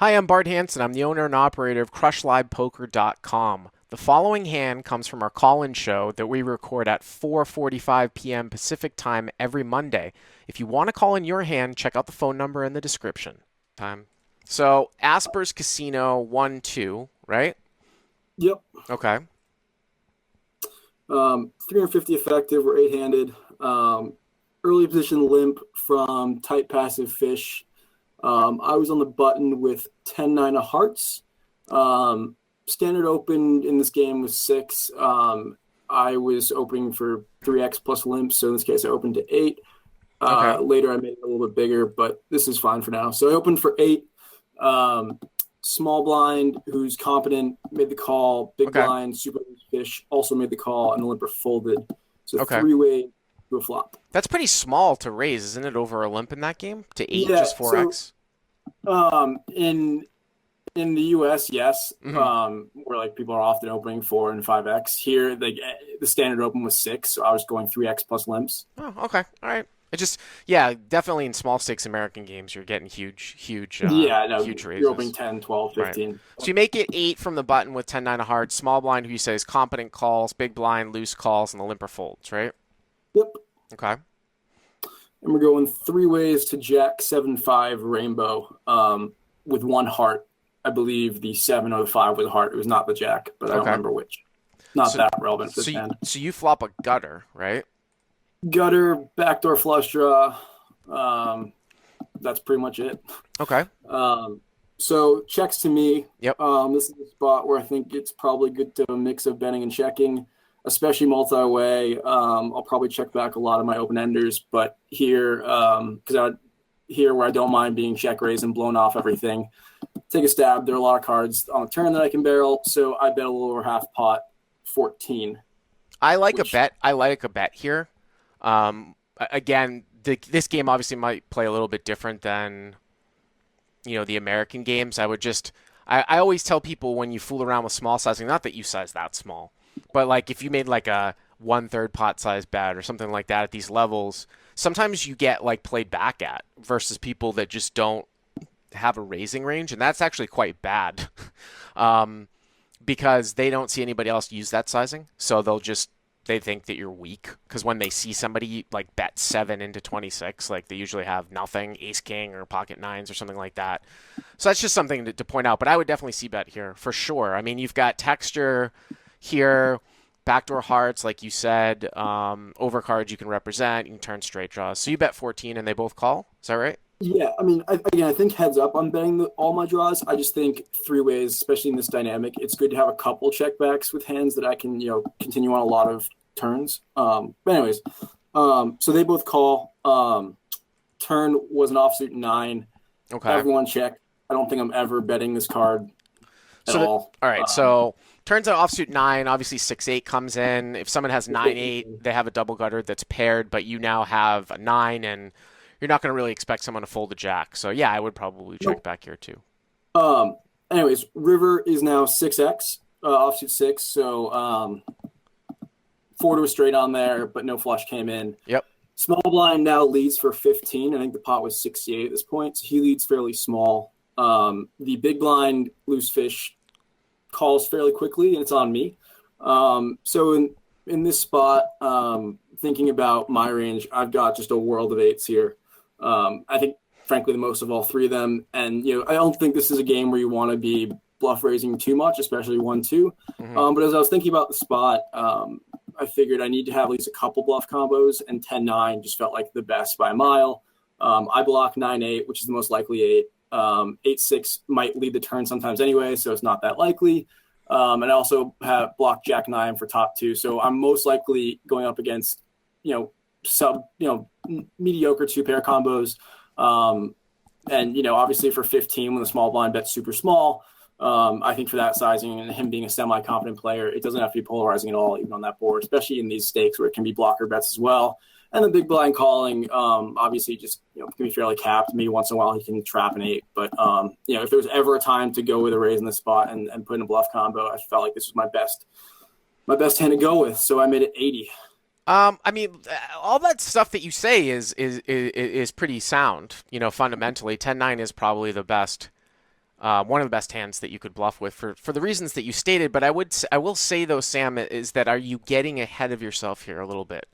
Hi, I'm Bart Hanson. I'm the owner and operator of CrushLivePoker.com. The following hand comes from our call-in show that we record at 4:45 p.m. Pacific Time every Monday. If you want to call in your hand, check out the phone number in the description. Time. So, Asper's Casino 1-2, right? Yep. Okay. 350 effective. We're eight-handed. Early position limp from tight passive fish. I was on the button with 10-9 of hearts. Standard open in this game was 6. I was opening for 3x plus limp, so in this case I opened to 8. Okay. Later I made it a little bit bigger, but this is fine for now. So I opened for 8. Small blind, who's competent, made the call. Big Okay. blind, super loose fish, also made the call, and the limper folded. So Okay. three-way to a flop. That's pretty small to raise, isn't it, over a limp in that game? To 8, Yeah. just So 4x? in the U.S., yes, Mm-hmm. where like people are often opening 4 and 5x. Here, like the standard open was 6, so I was going 3x plus limps. Oh, okay. All right. It just, yeah, definitely in small stakes American games, you're getting Yeah, no, huge you're opening raises. 10, 12, Right. 15. So you make it 8 from the button with 10-9 of hearts, small blind, who you say is competent calls, big blind, loose calls, and the limper folds, right? Yep. Okay. And we're going 3 ways to Jack 7-5 rainbow with 1 heart. I believe the 7 or the 5 was a heart. It was not the Jack, but I don't Okay. remember which. Not So, that relevant for so this you, hand. so you flop a gutter, right? Gutter, backdoor flush draw. That's pretty much it. Okay. So checks to me. Yep. This is the spot where I think it's probably good to have a mix of betting and checking, especially multi-way. I'll probably check back a lot of my open enders, but here, here where I don't mind being check raised and blown off everything, take a stab. There are a lot of cards on the turn that I can barrel, so I bet a little over half pot, 14. I like a Which bet. I like a bet here. Again, this game obviously might play a little bit different than the American games. I always tell people when you fool around with small sizing, not that you size that small, but like if you made like a 1/3 pot size bet or something like that at these levels, sometimes you get like played back at versus people that just don't have a raising range, and that's actually quite bad. um, because they don't see anybody else use that sizing, so they think that you're weak because when they see somebody like bet 7 into 26, like they usually have nothing, ace king or pocket nines or something like that. So that's just something to point out. But I would definitely see bet here for sure. I mean, you've got texture here, backdoor hearts, like you said, overcards you can represent, you can turn straight draws. So you bet 14 and they both call. Is that right? Yeah, I mean, again, I think heads up, I'm betting all my draws. I just think 3 ways, especially in this dynamic, it's good to have a couple checkbacks with hands that I can, continue on a lot of turns. But anyways, so they both call. Turn was an offsuit 9. Okay. Everyone check. I don't think I'm ever betting this card at all. All right. So turns out offsuit 9, obviously 6-8 comes in. If someone has 9-8, they have a double gutter that's paired, but you now have a 9 and you're not going to really expect someone to fold a jack. So yeah, I would probably check Nope. back here too. Anyways, river is now 6x, offsuit 6. So 4 to a straight on there, but no flush came in. Yep. Small blind now leads for 15. I think the pot was 68 at this point, so he leads fairly small. The big blind loose fish calls fairly quickly, and it's on me. So in this spot, thinking about my range, I've got just a world of eights here. I think, frankly, the most of all 3 of them. And I don't think this is a game where you want to be bluff raising too much, especially 1-2. Mm-hmm. But as I was thinking about the spot, I figured I need to have at least a couple bluff combos, and 10-9 just felt like the best by a mile. I block 9-8, which is the most likely 8. 8-6 might lead the turn sometimes anyway, so it's not that likely. And I also have blocked Jack 9 for top 2, so I'm most likely going up against mediocre 2-pair combos. And obviously for 15, when the small blind bet's super small, I think for that sizing and him being a semi-competent player, it doesn't have to be polarizing at all, even on that board, especially in these stakes where it can be blocker bets as well. And the big blind calling, obviously just can be fairly capped. Maybe once in a while he can trap an 8. But if there was ever a time to go with a raise in the spot and put in a bluff combo, I felt like this was my best hand to go with. So I made it 80. I mean, all that stuff that you say is pretty sound. Fundamentally, 10-9 is probably the best one of the best hands that you could bluff with for the reasons that you stated. But I will say though, Sam, is that are you getting ahead of yourself here a little bit?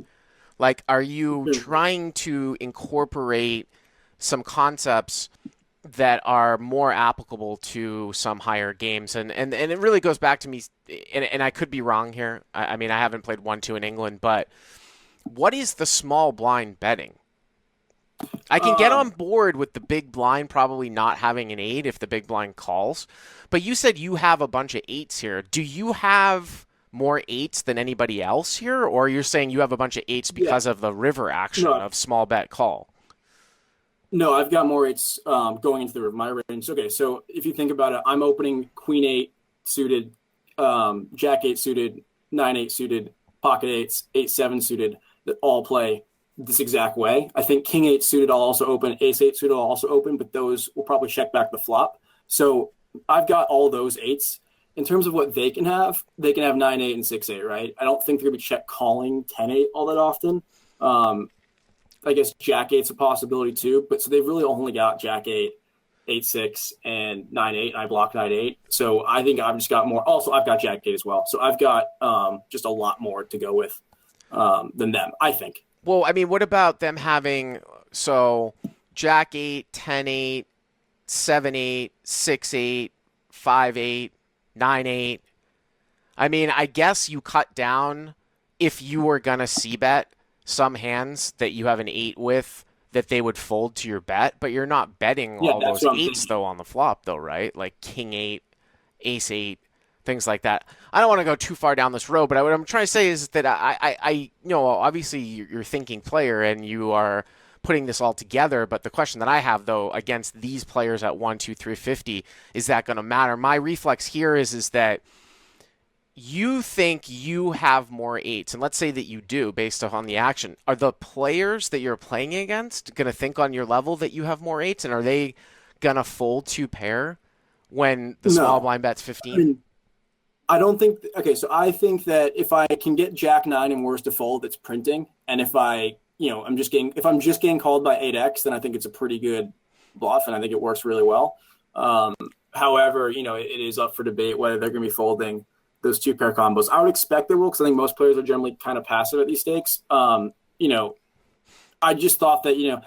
Like, are you trying to incorporate some concepts that are more applicable to some higher games? And it really goes back to me, and I could be wrong here. I mean, I haven't played 1-2 in England, but what is the small blind betting? I can get on Um, board with the big blind probably not having an eight if the big blind calls, but you said you have a bunch of eights here. Do you have more eights than anybody else here, or you're saying you have a bunch of eights yeah, because of the river action no, of small bet call? no, I've got more eights going into my range. Okay, so if you think about it, I'm opening queen eight suited, jack eight suited, nine eight suited, pocket eights, eight seven suited that all play this exact way. I think king eight suited I'll also open, ace eight suited I'll also open, but those will probably check back the flop. So I've got all those eights. In terms of what they can have nine eight and six eight, right? I don't think they're gonna be check calling 10-8 all that often. Um, I guess Jack eight's a possibility too, but so they've really only got Jack eight, eight six, and 9-8. And I block 9-8, so I think I've just got more. Also, I've got Jack eight as well, so I've got just a lot more to go with than them. I think. Well, I mean, what about them having so Jack 8, 10-8, 7-8, 6-8, 5-8, 9-8? I mean, I guess you cut down if you were gonna see bet some hands that you have an eight with that they would fold to your bet, but you're not betting Yeah, all that's those what I'm eights thinking. though on the flop though, right? Like king eight, ace eight, things like that. I don't want to go too far down this road, but what I'm trying to say is that obviously you're thinking player and you are putting this all together. But the question that I have though against these players at 1, 2, 350, is that going to matter? My reflex here is that you think you have more eights, and let's say that you do based on the action. Are the players that you're playing against going to think on your level that you have more eights, and are they going to fold two pair when the small No, blind bet's I 15? mean I don't think. Okay, so I think that if I can get Jack nine and worse to fold, it's printing. And if I'm just getting called by 8x, then I think it's a pretty good bluff, and I think it works really well. Um, However, it is up for debate whether they're going to be folding those two pair combos. I would expect they will because I think most players are generally kind of passive at these stakes. You know, I just thought that even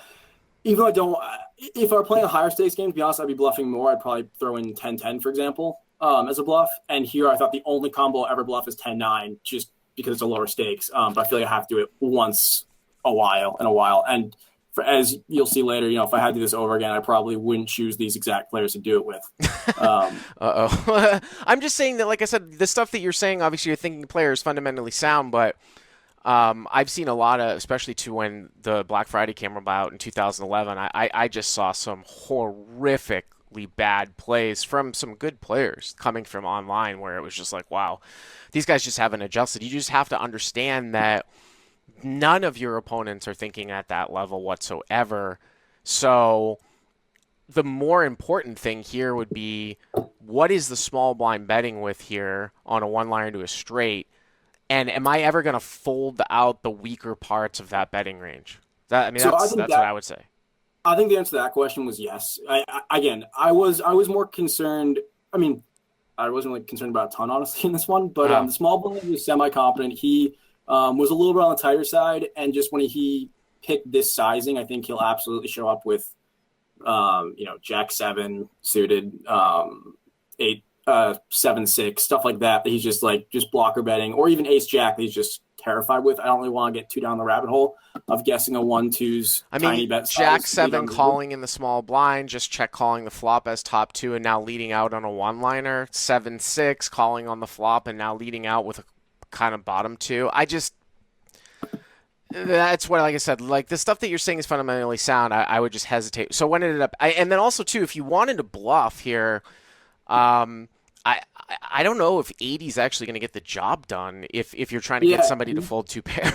though I don't, if I were playing a higher stakes game, to be honest, I'd be bluffing more. I'd probably throw in 10-10, for example, as a bluff. And here I thought the only combo I'll ever bluff is 10-9, just because it's a lower stakes. But I feel like I have to do it once in a while. And as you'll see later, if I had to do this over again, I probably wouldn't choose these exact players to do it with. Uh-oh. I'm just saying that, like I said, the stuff that you're saying, obviously you're thinking player is fundamentally sound, but I've seen a lot of, especially to when the Black Friday came about in 2011, I just saw some horrifically bad plays from some good players coming from online where it was just like, wow, these guys just haven't adjusted. You just have to understand that none of your opponents are thinking at that level whatsoever. So the more important thing here would be what is the small blind betting with here on a one liner to a straight? And am I ever going to fold out the weaker parts of that betting range? I mean, So that's what I would say. I think the answer to that question was yes. Again, I was more concerned. I mean, I wasn't really concerned about a ton, honestly, in this one. But Oh, the small blind was semi-competent. He was a little bit on the tighter side, and just when he picked this sizing, I think he'll absolutely show up with, Jack seven suited, eight, 7-6 stuff like that. That he's just blocker betting, or even ace jack. That he's just terrified with. I don't really want to get too down the rabbit hole of guessing a 1-2's I tiny mean, bet Jack size late seven on the board. calling in the small blind, just check calling the flop as top two, and now leading out on a one liner. 7-6 calling on the flop, and now leading out with a kind of bottom two. That's what, like I said, like the stuff that you're saying is fundamentally sound. I would just hesitate. So when it ended up, and then also too, if you wanted to bluff here, um, I don't know if 80 is actually going to get the job done if you're trying to get Yeah, somebody to fold two pair.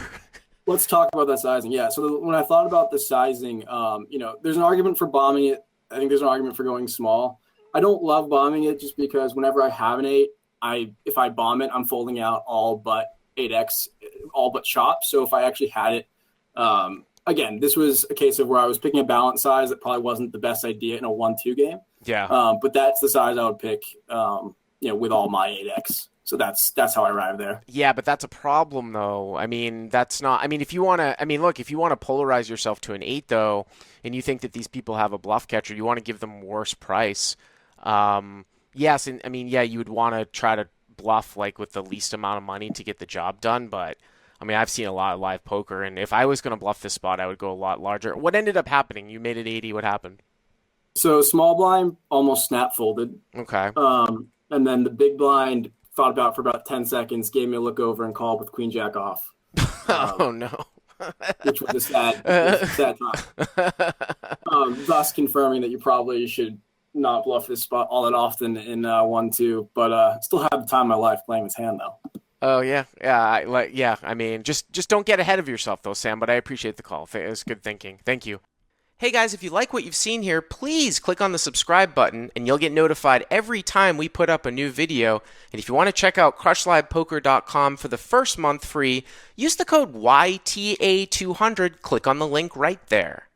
let's talk about that sizing. Yeah. So when I thought about the sizing, there's an argument for bombing it. I think there's an argument for going small. I don't love bombing it just because whenever I have an eight, if I bomb it, I'm folding out all but 8x, all but chop. So if I actually had it, again, this was a case of where I was picking a balance size that probably wasn't the best idea in a 1-2 game. Yeah. But that's the size I would pick, with all my 8X. So that's how I arrive there. Yeah, but that's a problem though. I mean, that's not. I mean, if you want to, I mean, look, if you want to polarize yourself to an 8 though, and you think that these people have a bluff catcher, you want to give them worse price. Yes, and I mean, yeah, you would want to try to bluff like with the least amount of money to get the job done, but I mean, I've seen a lot of live poker, and if I was going to bluff this spot, I would go a lot larger. What ended up happening? You made it 80. What happened? So small blind almost snap folded. Okay. And then the big blind thought about for about 10 seconds, gave me a look over and called with queen jack off, Oh no. which was a sad time. Thus confirming that you probably should not bluff this spot all that often in 1-2, but still have the time of my life playing this hand though. Oh yeah, yeah, yeah. I mean, just don't get ahead of yourself though, Sam. But I appreciate the call. It was good thinking. Thank you. Hey guys, if you like what you've seen here, please click on the subscribe button and you'll get notified every time we put up a new video. And if you want to check out crushlivepoker.com for the first month free, use the code YTA200. Click on the link right there.